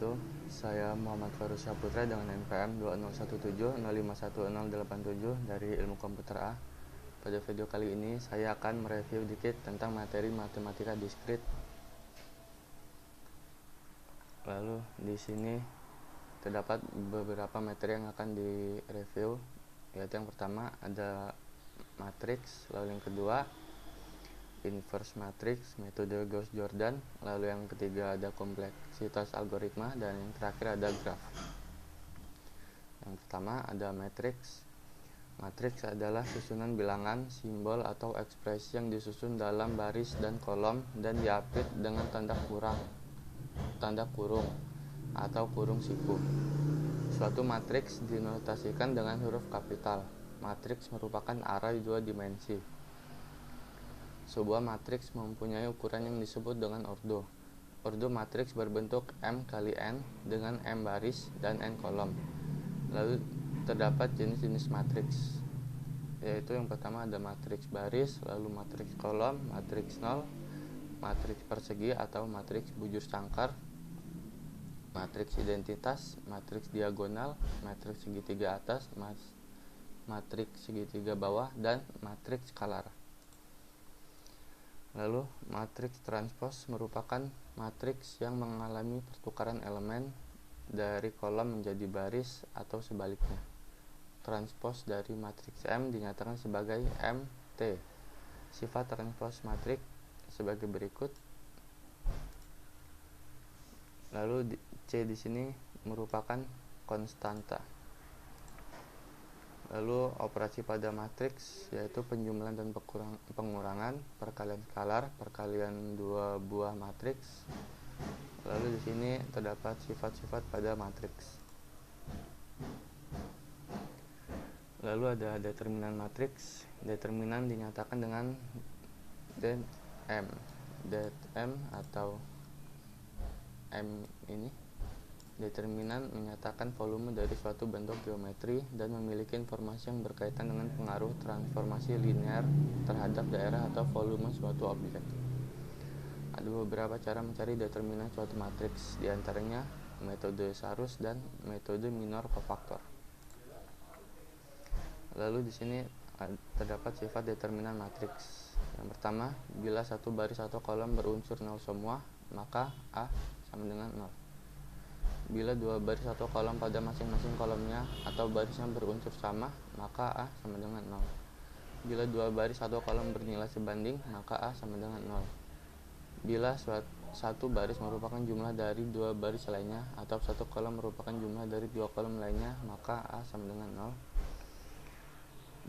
wabarakatuh. Saya Muhammad Farus Saputra dengan NPM 2017051087 dari Ilmu Komputer A. Pada video kali ini saya akan mereview dikit tentang materi matematika diskrit. Lalu di sini terdapat beberapa materi yang akan direview, yaitu yang pertama ada matriks, lalu yang kedua inverse matrix, metode Gauss-Jordan, lalu yang ketiga ada kompleksitas algoritma, dan yang terakhir ada graf. Yang pertama ada matriks. Matriks adalah susunan bilangan, simbol, atau ekspresi yang disusun dalam baris dan kolom dan diapit dengan tanda kurung atau kurung siku. Suatu matriks dinotasikan dengan huruf kapital. Matriks merupakan array dua dimensi. Sebuah matriks mempunyai ukuran yang disebut dengan ordo. Ordo matriks berbentuk M kali N dengan M baris dan N kolom. Lalu terdapat jenis-jenis matriks, yaitu yang pertama ada matriks baris, lalu matriks kolom, matriks nol, matriks persegi atau matriks bujur sangkar, matriks identitas, matriks diagonal, matriks segitiga atas, matriks segitiga bawah, dan matriks skalar. Lalu matriks transpos merupakan matriks yang mengalami pertukaran elemen dari kolom menjadi baris atau sebaliknya. Transpos dari matriks M dinyatakan sebagai MT. Sifat transpos matriks sebagai berikut. Lalu C di sini merupakan konstanta. Lalu operasi pada matriks yaitu penjumlahan dan pengurangan, perkalian skalar, perkalian dua buah matriks. Lalu di sini terdapat sifat-sifat pada matriks. Lalu ada determinan matriks. Determinan dinyatakan dengan det M atau M ini. Determinan menyatakan volume dari suatu bentuk geometri dan memiliki informasi yang berkaitan dengan pengaruh transformasi linear terhadap daerah atau volume suatu objek. Ada beberapa cara mencari determinan suatu matriks, diantaranya metode Sarus dan metode minor kofaktor. Lalu di sini terdapat sifat determinan matriks. Yang pertama, bila satu baris atau kolom berunsur 0 semua, maka A sama dengan 0. Bila dua baris atau kolom pada masing-masing kolomnya atau barisnya berunsur sama, maka A sama dengan 0. Bila dua baris atau kolom bernilai sebanding, maka A sama dengan 0. Bila satu baris merupakan jumlah dari dua baris lainnya atau satu kolom merupakan jumlah dari dua kolom lainnya, maka A sama dengan 0.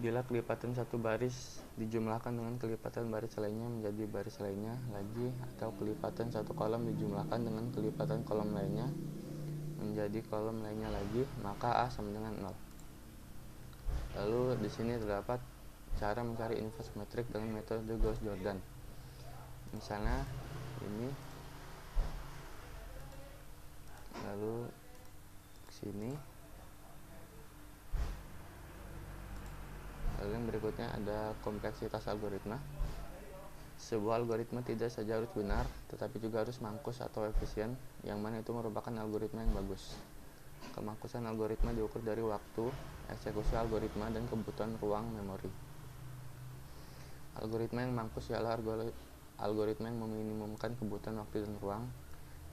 Bila kelipatan satu baris dijumlahkan dengan kelipatan baris lainnya menjadi baris lainnya lagi, atau kelipatan satu kolom dijumlahkan dengan kelipatan kolom lainnya menjadi kolom lainnya lagi, maka A sama dengan 0. Lalu di sini terdapat cara mencari inverse matrix dengan metode Gauss-Jordan. Misalnya ini, lalu sini. Lalu yang berikutnya ada kompleksitas algoritma. Sebuah algoritma tidak saja harus benar, tetapi juga harus mangkus atau efisien, yang mana itu merupakan algoritma yang bagus. Kemangkusan algoritma diukur dari waktu, eksekusi algoritma, dan kebutuhan ruang memori. Algoritma yang mangkus ialah algoritma yang meminimumkan kebutuhan waktu dan ruang.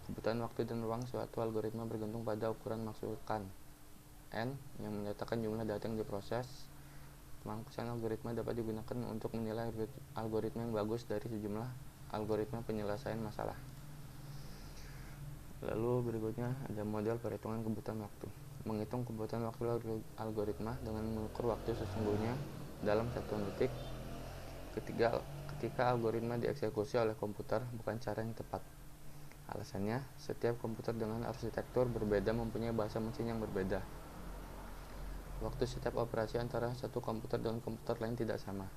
Kebutuhan waktu dan ruang suatu algoritma bergantung pada ukuran masukan N yang menyatakan jumlah data yang diproses. Kemangkusan algoritma dapat digunakan untuk menilai algoritma yang bagus dari sejumlah algoritma penyelesaian masalah. Lalu berikutnya ada model perhitungan kebutuhan waktu. Menghitung kebutuhan waktu algoritma dengan mengukur waktu sesungguhnya dalam 1 detik ketika algoritma dieksekusi oleh komputer bukan cara yang tepat. Alasannya, setiap komputer dengan arsitektur berbeda mempunyai bahasa mesin yang berbeda. Waktu setiap operasi antara satu komputer dengan komputer lain tidak sama.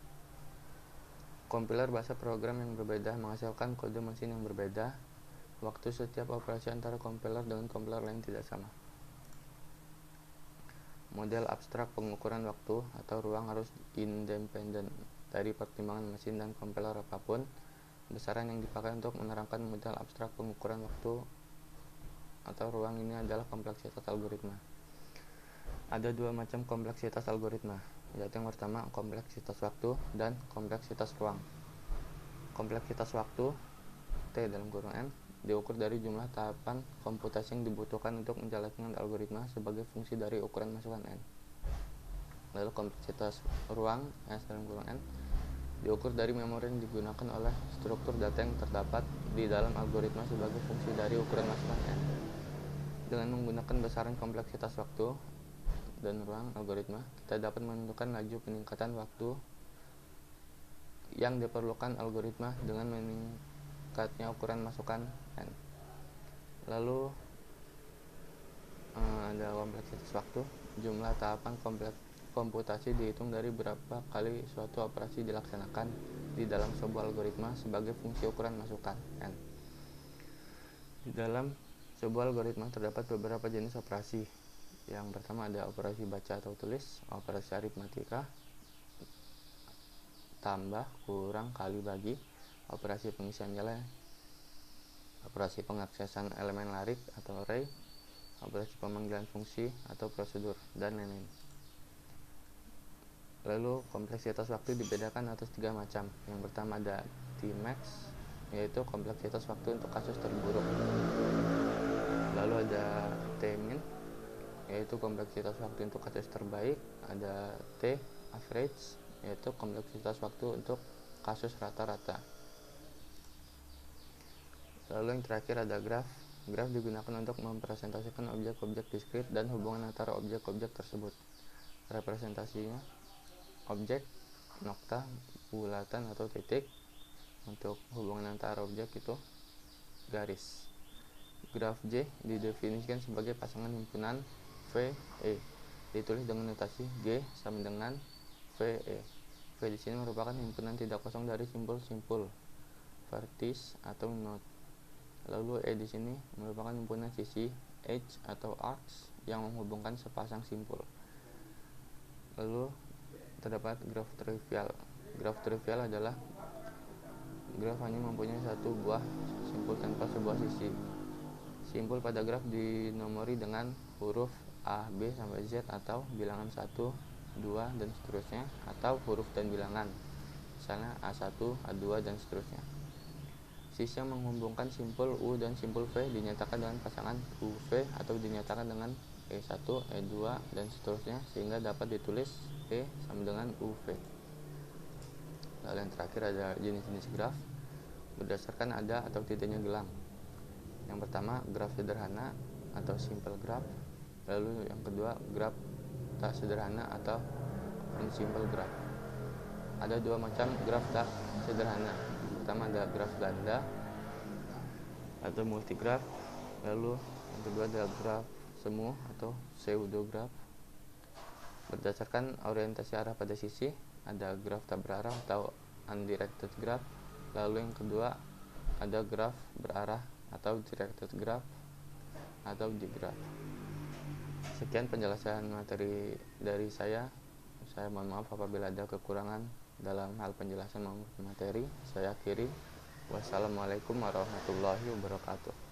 Kompiler bahasa program yang berbeda menghasilkan kode mesin yang berbeda. Waktu setiap operasi antara kompiler dengan kompiler lain tidak sama. Model abstrak pengukuran waktu atau ruang harus independen dari pertimbangan mesin dan kompiler apapun. Besaran yang dipakai untuk menerangkan model abstrak pengukuran waktu atau atau ruang ini adalah kompleksitas algoritma. Ada dua macam kompleksitas algoritma, yaitu yang pertama kompleksitas waktu dan kompleksitas ruang. Kompleksitas waktu T dalam kurung N diukur dari jumlah tahapan komputasi yang dibutuhkan untuk menjalankan algoritma sebagai fungsi dari ukuran masukan N. Lalu kompleksitas ruang S dalam kurung N diukur dari memori yang digunakan oleh struktur data yang terdapat di dalam algoritma sebagai fungsi dari ukuran masukan N. Dengan menggunakan besaran kompleksitas waktu dan ruang algoritma, kita dapat menentukan laju peningkatan waktu yang diperlukan algoritma dengan meningkatnya ukuran masukan N. Lalu ada kompleksitas waktu, jumlah tahapan komputasi dihitung dari berapa kali suatu operasi dilaksanakan di dalam sebuah algoritma sebagai fungsi ukuran masukan N. Di dalam sebuah algoritma terdapat beberapa jenis operasi. Yang pertama ada operasi baca atau tulis, operasi aritmatika, tambah, kurang, kali, bagi, operasi pengisian nilai, operasi pengaksesan elemen larik atau array, operasi pemanggilan fungsi atau prosedur, dan lain-lain. Lalu kompleksitas waktu dibedakan atas 3 macam. Yang pertama ada Tmax, yaitu kompleksitas waktu untuk kasus terburuk. Lalu ada Tmin, yaitu kompleksitas waktu untuk kasus terbaik. Ada T average, yaitu kompleksitas waktu untuk kasus rata-rata. Lalu yang terakhir ada graf. Graf digunakan untuk mempresentasikan objek-objek diskrit dan hubungan antara objek-objek tersebut. Representasinya objek, nokta, bulatan atau titik. Untuk hubungan antara objek itu garis. Graf J didefinisikan sebagai pasangan himpunan VE, ditulis dengan notasi G sama dengan VE. V di sini merupakan himpunan tidak kosong dari simpul-simpul vertis atau node. Lalu E di sini merupakan himpunan sisi edge atau arcs yang menghubungkan sepasang simpul. Lalu terdapat graf trivial. Graf trivial adalah graf hanya mempunyai satu buah simpul tanpa sebuah sisi. Simpul pada graf dinomori dengan huruf A, B, sampai Z atau bilangan 1, 2, dan seterusnya, atau huruf dan bilangan, misalnya A1, A2, dan seterusnya. Sisi yang menghubungkan simpul U dan simpul V dinyatakan dengan pasangan UV atau dinyatakan dengan E1, E2, dan seterusnya, sehingga dapat ditulis E sama dengan UV. Lalu yang terakhir ada jenis-jenis graf berdasarkan ada atau tidaknya gelang. Yang pertama graf sederhana atau simple graph. Lalu yang kedua graf tak sederhana atau unsimple graph. Ada dua macam graf tak sederhana. Pertama ada graf ganda atau multigraph. Lalu yang kedua ada graf semu atau pseudograph. Berdasarkan orientasi arah pada sisi, ada graf tak berarah atau undirected graph. Lalu yang kedua ada graf berarah atau directed graph atau digraph. Sekian penjelasan materi dari saya. Saya mohon maaf apabila ada kekurangan dalam hal penjelasan maupun materi. Saya akhiri. Wassalamualaikum warahmatullahi wabarakatuh.